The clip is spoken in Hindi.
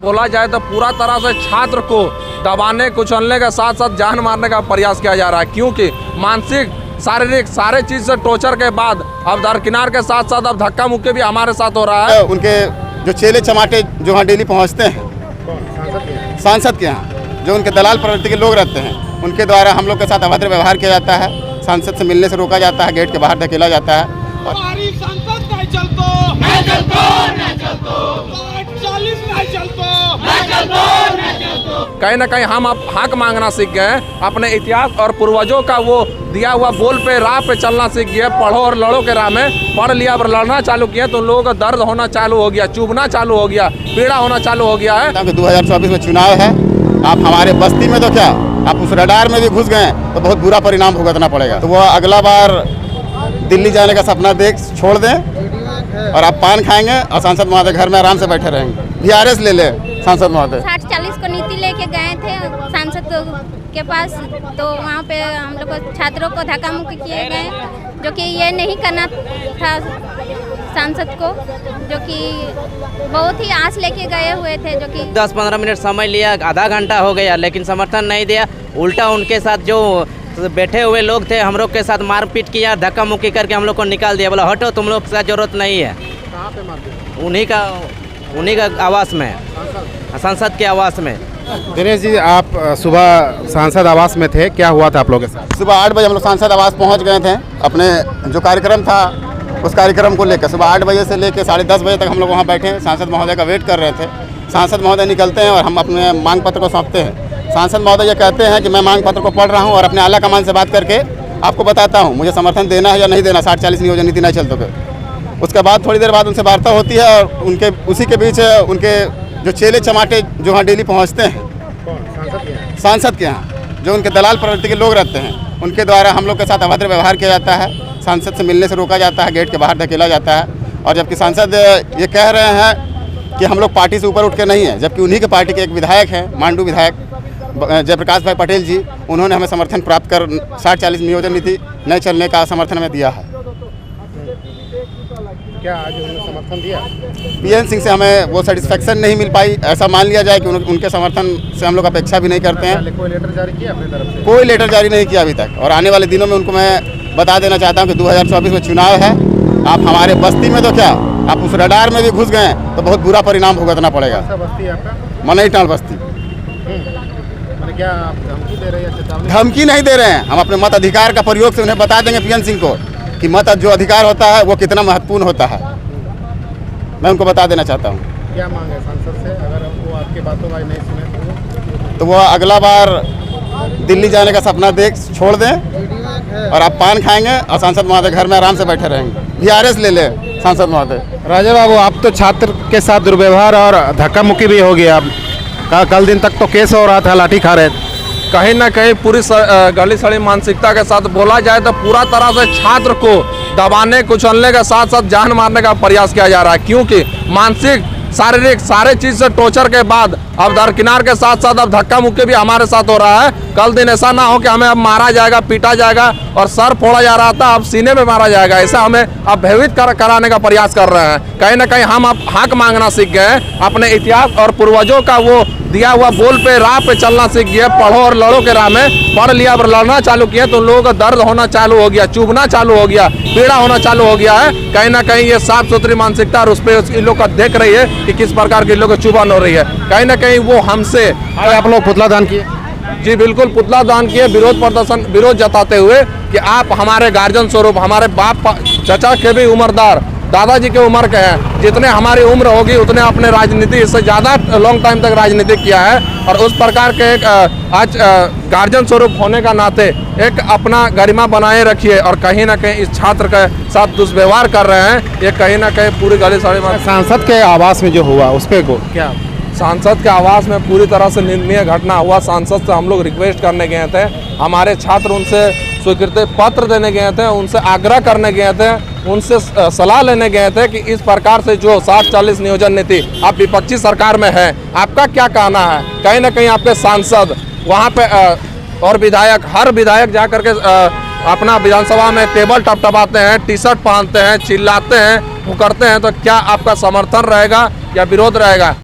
बोला जाए तो पूरा तरह से छात्र को दबाने कुचलने के साथ साथ जान मारने का प्रयास किया जा रहा है, क्योंकि मानसिक शारीरिक सारे चीज से टॉर्चर के बाद अब दरकिनार के साथ साथ अब धक्का मुक्की भी हमारे साथ हो रहा है। उनके जो चेले चमाटे जो यहाँ डेली पहुँचते हैं सांसद के यहाँ, जो उनके दलाल प्रवृत्ति के लोग रहते हैं, उनके द्वारा हम लोग के साथ अभद्र व्यवहार किया जाता है। सांसद से मिलने से रोका जाता है, गेट के बाहर धकेला जाता है। कहीं ना कहीं हम अब हक मांगना सीख गए, अपने इतिहास और पूर्वजों का वो दिया हुआ बोल पे राह पे चलना सीख गए। पढ़ो और लड़ो के राह में पढ़ लिया और लड़ना चालू किया तो लोगों का दर्द होना चालू हो गया, चुभना चालू हो गया, पीड़ा होना चालू हो गया है। 2024 में चुनाव है, आप हमारे बस्ती में तो क्या, आप उस रडार में भी घुस गए तो बहुत बुरा परिणाम भुगतना पड़ेगा। तो वह अगला बार दिल्ली जाने का सपना देख छोड़ दें और आप पान खाएंगे और सांसद महोदय घर में आराम से बैठे रहेंगे। VRS ले ले सांसद महोदय। 60-40 को नीति लेके गए थे सांसद के पास, तो वहाँ पे हम लोग छात्रों को धक्का मुक्की किए गए, जो कि ये नहीं करना था सांसद को, जो कि बहुत ही आस लेके गए हुए थे। जो कि 10-15 मिनट समय लिया, आधा घंटा हो गया, लेकिन समर्थन नहीं दिया। उल्टा उनके साथ जो बैठे हुए लोग थे हम लोग के साथ मारपीट किया, धक्का मुक्की करके हम लोग को निकाल दिया। बोला हटो, तुम लोग का जरूरत नहीं है। कहाँ पे मार दिया? उन्हीं का आवास में, संसद के आवास में। दिनेश जी, आप सुबह सांसद आवास में थे, क्या हुआ था आप लोगों के साथ? सुबह 8 बजे हम लोग सांसद आवास पहुंच गए थे। अपने जो कार्यक्रम था उस कार्यक्रम को लेकर सुबह 8 बजे से लेकर 10:30 बजे तक हम लोग वहां बैठे सांसद महोदय का वेट कर रहे थे। सांसद महोदय निकलते हैं और हम अपने मांग पत्र को सौंपते हैं। सांसद महोदय ये कहते हैं कि मैं मांग पत्र को पढ़ रहा हूँ और अपने आला कमान से बात करके आपको बताता हूँ मुझे समर्थन देना है या नहीं देना। 60-40 नियोजन नीति नहीं चलते फिर उसके बाद थोड़ी देर बाद उनसे वार्ता होती है और उनके उसी के बीच उनके जो चेले चमाटे जो यहाँ डेली पहुँचते हैं सांसद के यहाँ, जो उनके दलाल प्रवृत्ति के लोग रहते हैं, उनके द्वारा हम लोग के साथ अभद्र व्यवहार किया जाता है। सांसद से मिलने से रोका जाता है, गेट के बाहर धकेला जाता है। और जबकि सांसद ये कह रहे हैं कि हम लोग पार्टी से ऊपर उठ के नहीं है, जबकि उन्हीं के पार्टी के एक विधायक हैं, मांडू विधायक जयप्रकाश भाई पटेल जी, उन्होंने हमें समर्थन प्राप्त कर 60-40 नियोजन नीति नहीं चलने का समर्थन हमें दिया है। क्या आज उन्होंने समर्थन दिया? PN सिंह से हमें वो सेटिस्फेक्शन नहीं मिल पाई। ऐसा मान लिया जाए कि उनके समर्थन से हम लोग अपेक्षा भी नहीं करते हैं। कोई लेटर जारी किया अपनी तरफ से? कोई लेटर जारी नहीं किया अभी तक। और आने वाले दिनों में उनको मैं बता देना चाहता हूँ कि 2024 में चुनाव है, आप हमारे बस्ती में तो क्या, आप उस रडार में भी घुस गए तो बहुत बुरा परिणाम भुगतना पड़ेगा। बस्ती आपका? मनईटाल बस्ती। क्या आप धमकी दे रहे हैं, चेतावनी? धमकी नहीं दे रहे हैं, हम अपने मत अधिकार का प्रयोग से उन्हें बता देंगे PN सिंह को कि मत जो अधिकार होता है वो कितना महत्वपूर्ण होता है। मैं उनको बता देना चाहता हूँ। क्या मांग है सांसद से? अगर वो आपकी बातों का नहीं सुने तो वह अगला बार दिल्ली जाने का सपना देख छोड़ दें और आप पान खाएंगे और सांसद महोदय घर में आराम से बैठे रहेंगे। VRS ले ले सांसद महोदय। राजा बाबू, आप तो छात्र के साथ दुर्व्यवहार और धक्का मुक्की भी हो गया। कल दिन तक तो केस हो रहा था, लाठी खा रहे थे। कहीं ना कहीं पूरी गली सड़ी मानसिकता के साथ बोला जाए तो पूरा तरह से छात्र को दबाने कुचलने के साथ साथ जान मारने का प्रयास किया जा रहा है, क्योंकि मानसिक शारीरिक सारे चीज से टॉर्चर के बाद अब दरकिनार के साथ साथ अब धक्का मुक्की भी हमारे साथ हो रहा है। कल दिन ऐसा ना हो कि हमें अब मारा जाएगा, पीटा जाएगा और सर फोड़ा जा रहा था अब सीने में मारा जाएगा, ऐसा हमें अब भयभीत कराने का प्रयास कर रहे हैं। कहीं ना कहीं हम अब हक मांगना सीख गए, अपने इतिहास और पूर्वजों का वो दिया हुआ बोल पे राह पे चलना सीख गए। पढ़ो और लड़ो के राह में पढ़ लिया और लड़ना चालू किया तो लोगों का दर्द होना चालू हो गया, चुभना चालू हो गया, पीड़ा होना चालू हो गया है। कहीं ना कहीं ये साफ सुथरी मानसिकता और उस पर इन लोग का देख रही है कि किस प्रकार के लोगों को चुभन हो रही है। कहीं ना कहीं वो हमसे आप लोग पुतला दान किए? जी बिल्कुल, पुतला दान किए, विरोध प्रदर्शन, विरोध जताते हुए कि आप हमारे गार्जियन स्वरूप, हमारे बाप चचा के भी उम्रदार, दादाजी के उम्र के हैं, जितने हमारी उम्र होगी उतने अपने राजनीति इससे ज़्यादा लॉन्ग टाइम तक राजनीति किया है। और उस प्रकार के एक आज गार्जियन स्वरूप होने का नाते एक अपना गरिमा बनाए रखिए और कहीं ना कहीं इस छात्र के साथ दुष्व्यवहार कर रहे हैं, ये कहीं ना कहीं पूरी गली सड़ी। सांसद के आवास में जो हुआ उस पर क्या? सांसद के आवास में पूरी तरह से निंदनीय घटना हुआ। सांसद से हम लोग रिक्वेस्ट करने गए थे, हमारे छात्र उनसे स्वीकृति पत्र देने गए थे, उनसे आग्रह करने गए थे, उनसे सलाह लेने गए थे कि इस प्रकार से जो 60-40 नियोजन नीति आप विपक्षी सरकार में है, आपका क्या कहना है। कहीं ना कहीं आपके सांसद वहाँ पे और विधायक, हर विधायक जा करके अपना विधानसभा में टेबल टपटपाते हैं, टी-शर्ट पहनते हैं, चिल्लाते हैं, वो करते हैं, तो क्या आपका समर्थन रहेगा या विरोध रहेगा?